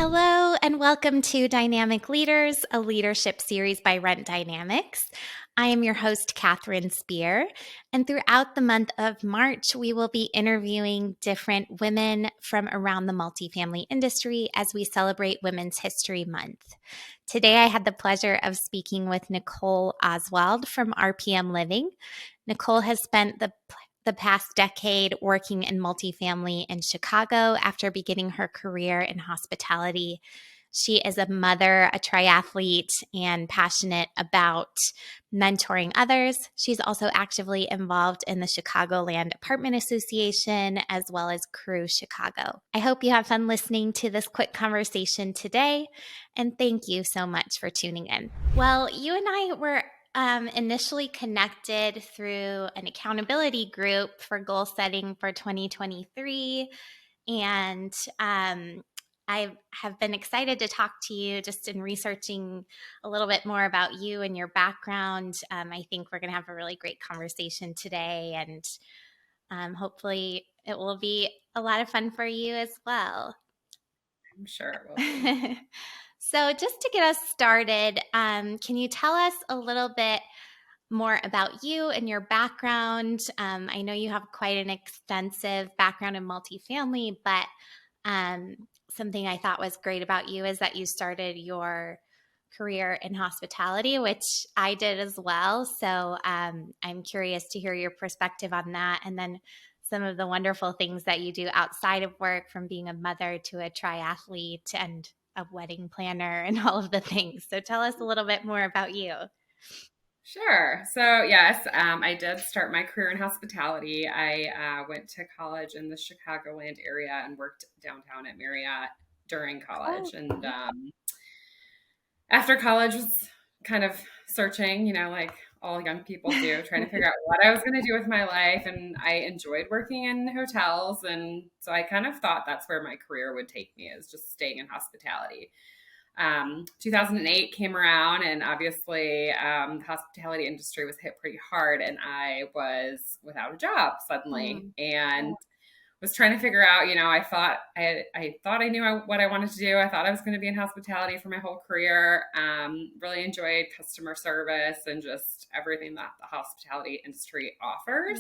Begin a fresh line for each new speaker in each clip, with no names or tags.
Hello, and welcome to Dynamic Leaders, a leadership series by Rent Dynamics. I am your host, Catherine Spear, and throughout the month of March, we will be interviewing different women from around the multifamily industry as we celebrate Women's History Month. Today, I had the pleasure of speaking with Nichole Oswald from RPM Living. Nichole has spent the past decade working in multifamily in Chicago after beginning her career in hospitality. She is a mother, a triathlete, and passionate about mentoring others. She's also actively involved in the Chicagoland Apartment Association as well as Crew Chicago. I hope you have fun listening to this quick conversation today, and thank you so much for tuning in. Well, you and I were initially connected through an accountability group for goal setting for 2023. And I have been excited to talk to you just in researching a little bit more about you and your background. I think we're going to have a really great conversation today, and hopefully it will be a lot of fun for you as well.
I'm sure it will be.
So just to get us started, can you tell us a little bit more about you and your background? I know you have quite an extensive background in multifamily, but something I thought was great about you is that you started your career in hospitality, which I did as well. So I'm curious to hear your perspective on that. And then some of the wonderful things that you do outside of work, from being a mother to a triathlete and a wedding planner and all of the things. So tell us a little bit more about you.
Sure. So yes, I did start my career in hospitality. I went to college in the Chicagoland area and worked downtown at Marriott during college. And after college was kind of searching, like all young people do, trying to figure out what I was going to do with my life. And I enjoyed working in hotels. And so I kind of thought that's where my career would take me, is just staying in hospitality. 2008 came around, and obviously the hospitality industry was hit pretty hard, and I was without a job suddenly and was trying to figure out, I thought I knew what I wanted to do. I thought I was going to be in hospitality for my whole career. Really enjoyed customer service and just everything that the hospitality industry offers.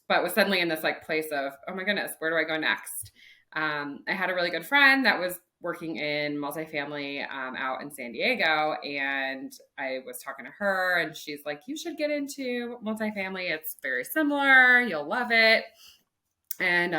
But was suddenly in this place of, oh my goodness, where do I go next? I had a really good friend that was working in multifamily out in San Diego, and I was talking to her, and she's like, you should get into multifamily. It's very similar. You'll love it. And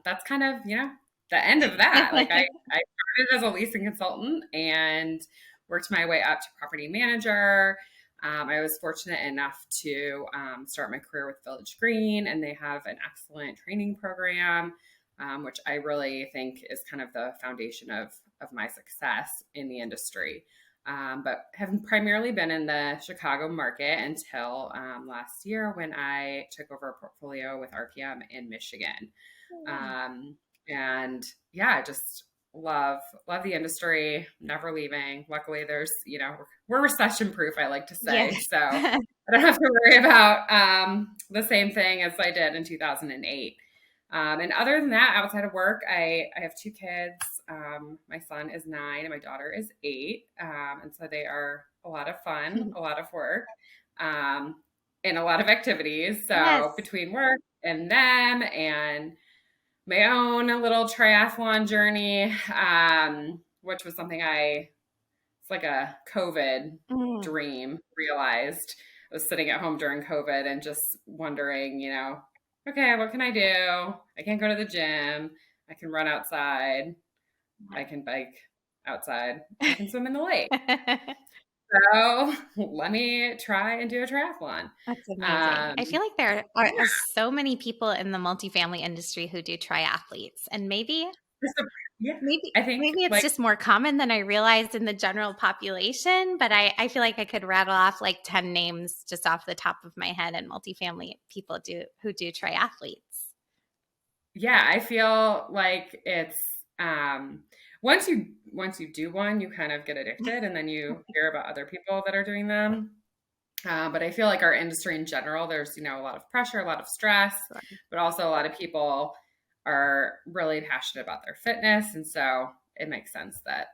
that's kind of, the end of that. I started as a leasing consultant and worked my way up to property manager. I was fortunate enough to start my career with Village Green, and they have an excellent training program, which I really think is kind of the foundation of my success in the industry. But have primarily been in the Chicago market until last year, when I took over a portfolio with RPM in Michigan. And yeah, just love the industry, never leaving. Luckily, there's, we're recession proof, I like to say.
Yes.
So I don't have to worry about the same thing as I did in 2008. And other than that, outside of work, I have two kids. My son is 9 and my daughter is 8. And so they are a lot of fun, a lot of work, and a lot of activities. So between work and them and my own little triathlon journey, which was something it's like a COVID dream, realized. I was sitting at home during COVID and just wondering, okay, what can I do? I can't go to the gym. I can run outside. I can bike outside. I can swim in the lake. So let me try and do a triathlon.
That's amazing. I feel like there are so many people in the multifamily industry who do triathletes, and maybe
I think
maybe it's just more common than I realized in the general population. But I feel like I could rattle off 10 names just off the top of my head, and multifamily people who do triathletes.
Yeah, I feel like it's once you do one, you kind of get addicted, and then you hear about other people that are doing them. But I feel like our industry in general, there's, a lot of pressure, a lot of stress, but also a lot of people are really passionate about their fitness. And so it makes sense that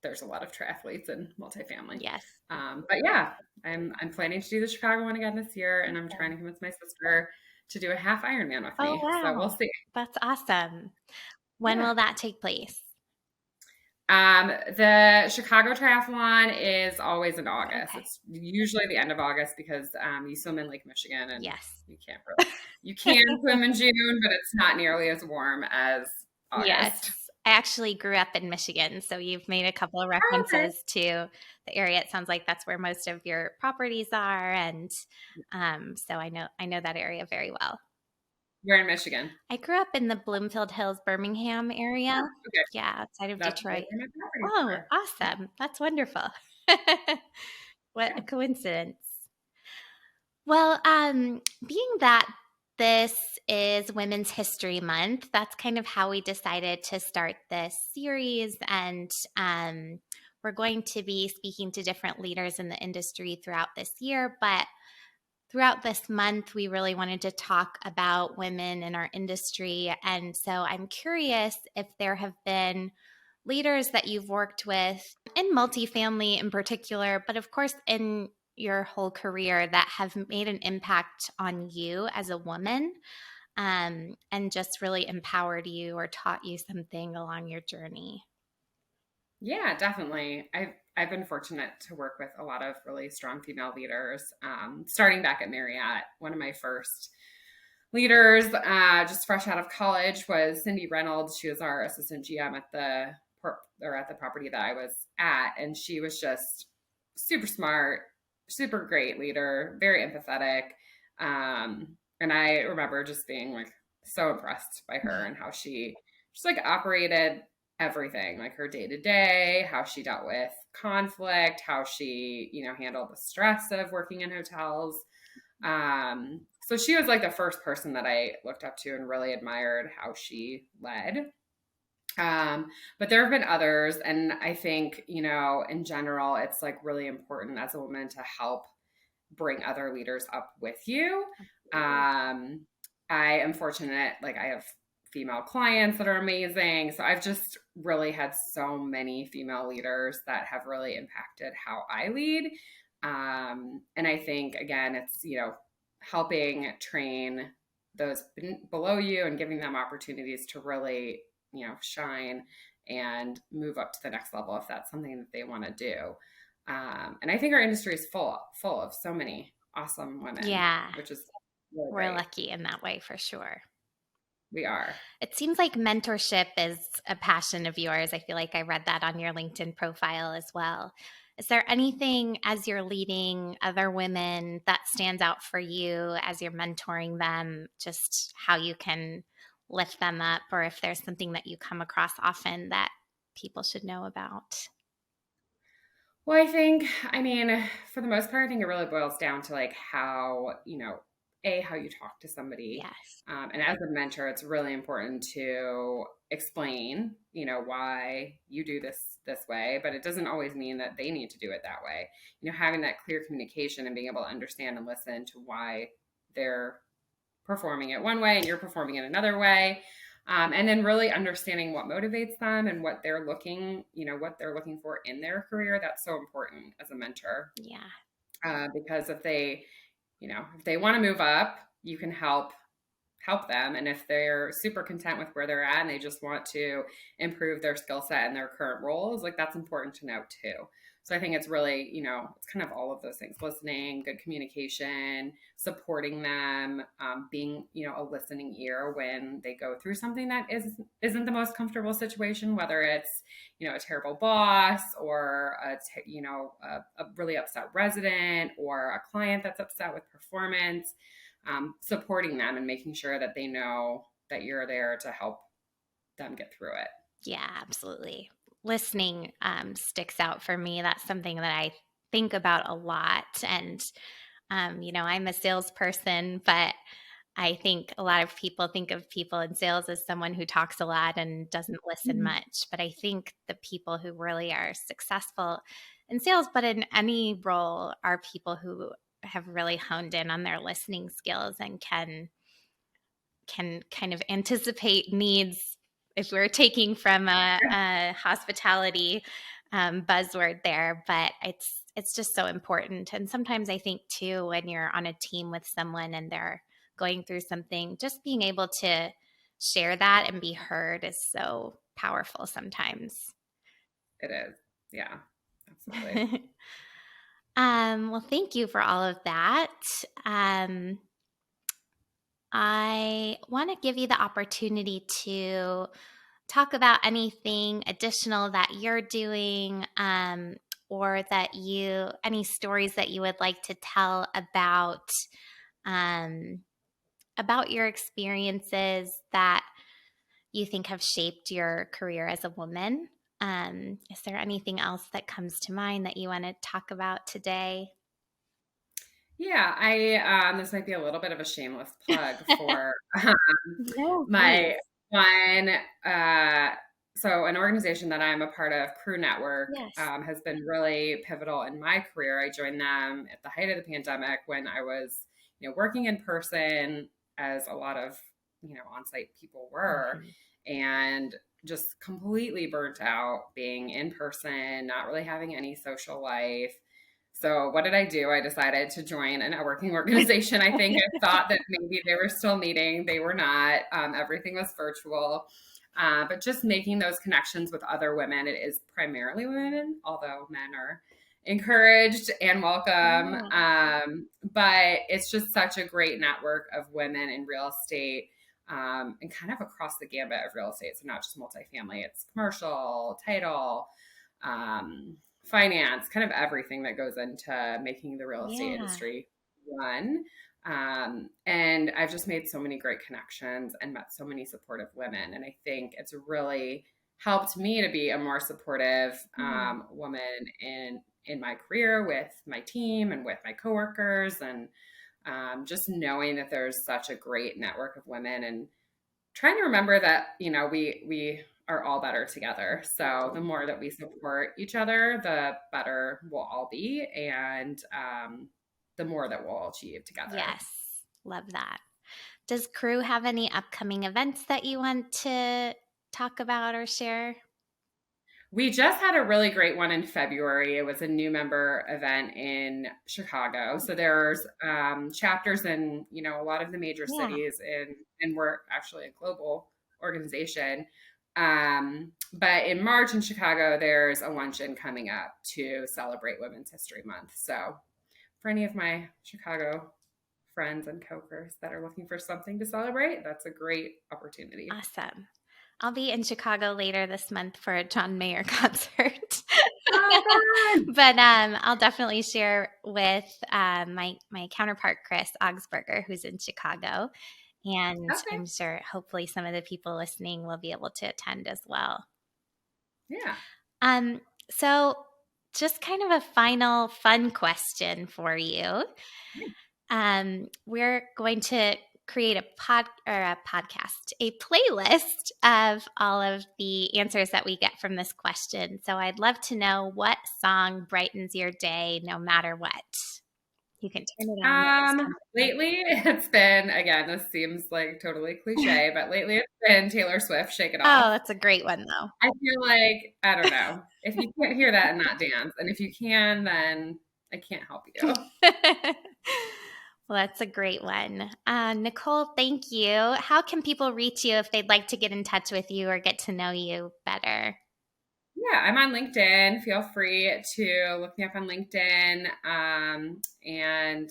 there's a lot of triathletes in multifamily.
Yes.
But yeah, I'm planning to do the Chicago one again this year, and I'm trying to convince my sister to do a half Ironman with
Oh,
me. So we'll
wow.
see.
That's awesome. When
Yeah.
will that take place?
The Chicago Triathlon is always in August.
Okay.
It's usually the end of August because you swim in Lake Michigan and
Yes.
you can swim in June, but it's not nearly as warm as August.
Yes. I actually grew up in Michigan, so you've made a couple of
Okay.
references to the area. It sounds like that's where most of your properties are, and so I know that area very well.
We're in Michigan.
I grew up in the Bloomfield Hills, Birmingham area.
Oh, okay.
Yeah, outside of
That's right
Detroit.
where my properties
Oh,
are.
awesome. That's wonderful. What a
Yeah.
coincidence. Well, being that this is Women's History Month, that's kind of how we decided to start this series. And we're going to be speaking to different leaders in the industry throughout this year. But throughout this month, we really wanted to talk about women in our industry. And so I'm curious if there have been leaders that you've worked with in multifamily in particular, but of course in your whole career that have made an impact on you as a woman, and just really empowered you or taught you something along your journey.
Yeah, definitely. I've been fortunate to work with a lot of really strong female leaders. Starting back at Marriott, one of my first leaders, just fresh out of college, was Cindy Reynolds. She was our assistant GM at at the property that I was at, and she was just super smart, super great leader, very empathetic. And I remember just being like so impressed by her and how she just like operated everything, like her day to day, how she dealt with conflict, how she, handled the stress of working in hotels. So she was like the first person that I looked up to and really admired how she led. But there have been others, and I think, in general, it's like really important as a woman to help bring other leaders up with you. Um, I am fortunate, like I have female clients that are amazing. So I've just really had so many female leaders that have really impacted how I lead. And I think, again, it's, helping train those below you and giving them opportunities to really, shine and move up to the next level if that's something that they want to do. And I think our industry is full of so many awesome women,
Yeah,
which is really
we're
great.
lucky in that way for sure.
We are.
It seems like mentorship is a passion of yours. I feel like I read that on your LinkedIn profile as well. Is there anything as you're leading other women that stands out for you as you're mentoring them, just how you can lift them up, or if there's something that you come across often that people should know about?
Well, I mean, for the most part, I think it really boils down to like how, how you talk to somebody.
Yes.
And as a mentor, it's really important to explain, why you do this way, but it doesn't always mean that they need to do it that way. Having that clear communication and being able to understand and listen to why they're performing it one way and you're performing it another way. And then really understanding what motivates them and what they're looking for in their career. That's so important as a mentor.
Yeah.
Because if they want to move up, you can help them. And if they're super content with where they're at and they just want to improve their skill set and their current roles, like that's important to note too. So I think it's really, it's kind of all of those things: listening, good communication, supporting them, being, a listening ear when they go through something that isn't the most comfortable situation, whether it's, a terrible boss or a really upset resident or a client that's upset with performance. Supporting them and making sure that they know that you're there to help them get through it.
Yeah, absolutely. Listening sticks out for me. That's something that I think about a lot. And, I'm a salesperson, but I think a lot of people think of people in sales as someone who talks a lot and doesn't listen
Mhm.
much. But I think the people who really are successful in sales, but in any role, are people who have really honed in on their listening skills and can kind of anticipate needs if we're taking from a hospitality buzzword there, but it's just so important. And sometimes I think too, when you're on a team with someone and they're going through something, just being able to share that and be heard is so powerful sometimes.
It is. Yeah, absolutely.
Well, thank you for all of that. Um, I want to give you the opportunity to talk about anything additional that you're doing, or any stories that you would like to tell um, about your experiences that you think have shaped your career as a woman. Is there anything else that comes to mind that you want to talk about today?
Yeah, I this might be a little bit of a shameless plug for
No,
my
please.
one so an organization that I'm a part of, Crew Network,
Yes.
has been really pivotal in my career. I joined them at the height of the pandemic when I was, working in person as a lot of, on-site people were,
Mhm.
and just completely burnt out being in person, not really having any social life. So what did I do? I decided to join a networking organization. I think I thought that maybe they were still meeting. They were not. Everything was virtual. But just making those connections with other women. It is primarily women, although men are encouraged and welcome.
Yeah.
But it's just such a great network of women in real estate, and kind of across the gambit of real estate. So not just multifamily, it's commercial, title, finance, kind of everything that goes into making the real estate
Yeah.
industry run. And I've just made so many great connections and met so many supportive women. And I think it's really helped me to be a more supportive
Mm.
woman in my career with my team and with my coworkers, and just knowing that there's such a great network of women, and trying to remember that, we are all better together. So the more that we support each other, the better we'll all be, and the more that we'll all achieve together.
Yes. Love that. Does Crew have any upcoming events that you want to talk about or share?
We just had a really great one in February. It was a new member event in Chicago. So there's chapters in, a lot of the major
Yeah.
cities, and we're actually a global organization. But in March in Chicago, there's a luncheon coming up to celebrate Women's History Month. So for any of my Chicago friends and coworkers that are looking for something to celebrate, that's a great opportunity.
Awesome. I'll be in Chicago later this month for a John Mayer concert.
Oh, fun!
But I'll definitely share with my counterpart Chris Augsburger, who's in Chicago, and
Okay.
I'm sure hopefully some of the people listening will be able to attend as well.
Yeah.
Um, so just kind of a final fun question for you. We're going to create a podcast, a playlist of all of the answers that we get from this question. So I'd love to know what song brightens your day no matter what. You can turn it on.
Lately it's been, again, this seems like totally cliche, but lately it's been Taylor Swift, Shake It
Oh,
Off.
that's a great one though.
I feel like, I don't know, if you can't hear that and not dance, and if you can, then I can't help you.
Well, that's a great one. Nichole, thank you. How can people reach you if they'd like to get in touch with you or get to know you better?
Yeah, I'm on LinkedIn. Feel free to look me up on LinkedIn, and,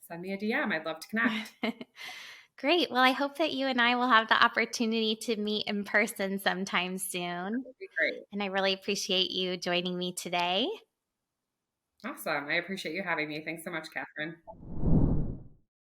send me a DM. I'd love to connect.
Great. Well, I hope that you and I will have the opportunity to meet in person sometime soon.
That'd be great.
And I really appreciate you joining me today.
Awesome. I appreciate you having me. Thanks so much, Catherine.